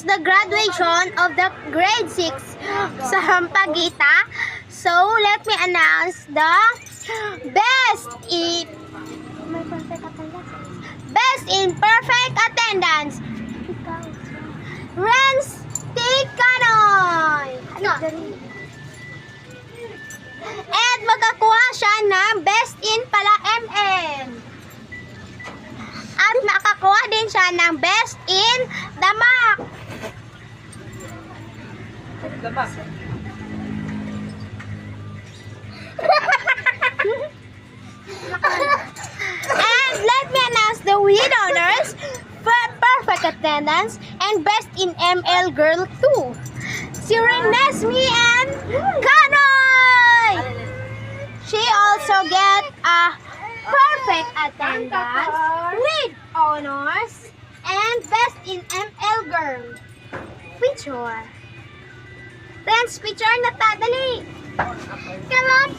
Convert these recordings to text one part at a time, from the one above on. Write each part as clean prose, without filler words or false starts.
announce the graduation of the grade 6 sa Hampagita. So, let me announce the best in perfect attendance. Renz T. Canoy. At magkakuha siya ng best in pala MN. At makakuha din siya ng best in Damak. And let me announce the winners for perfect attendance and best in ML Girl 2. Si Renesme and Kanoy! She also get a perfect attendance with honors and best in ML Girl. Picture. Friends, picture na ta. Dali. Come on.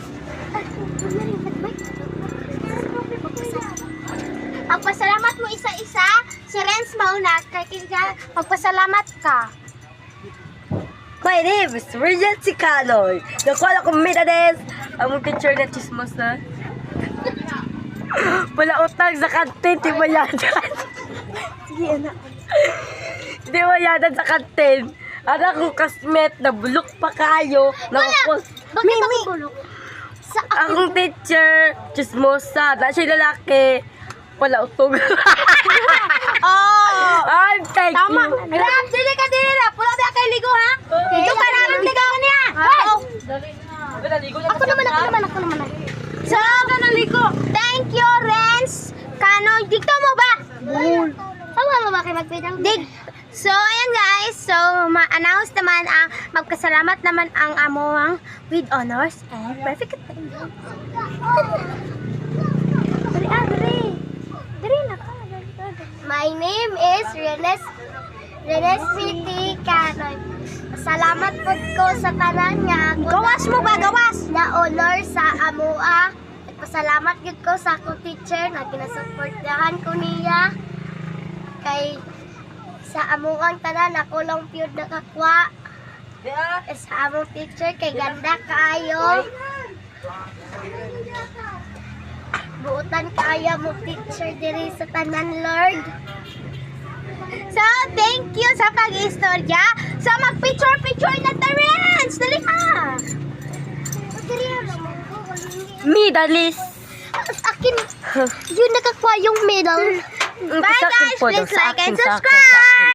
Magpasalamat mo isa-isa. Si Renz mauna. Kaya magpasalamat ka. My name is Regent Canoy. Nakuha ko minades. Ang teacher na chismos na. Wala utang sa kantin. Di ba yadan? Sige, anak. Di ba yadan sa kantin? Anak kong kasmet na bulok pa kayo. Wala! Bakit ako bulok? Sa akin. Akong teacher, chismosa. Na siya lalaki. Wala utog. Oh! Ay, thank Tama. you. Grab, dili ka dili na. Pula ba kay ligo, ha? Ito ka namin ligaw niya. Ako naman. So, thank you, Renz. Kano, dito mo ba? Tama mo ba kayo magpidang? So, ayan guys. So, ma-announce naman ang, magkasalamat naman ang amuang with honors and perfect attendance. Dali na ka. My name is Renesme T. Canoy. Salamat po ko sa tanan nga ako. Gawas mo ba? Gawas! Na honor sa amua. Pasalamat gid ko sa akong teacher na ginasuportahan ko niya. Kay sa amuang tanan ako lang pyud nakakuha. Sa among teacher kay ganda kaayo. Buutan kaya mo teacher diri sa tanan, Lord. So, thank you sa pag-istorya. So, mag-picture na Terence! Dali ka! Midalis. Akin, yun nakakuha yung medal. Bye guys! Please like and subscribe!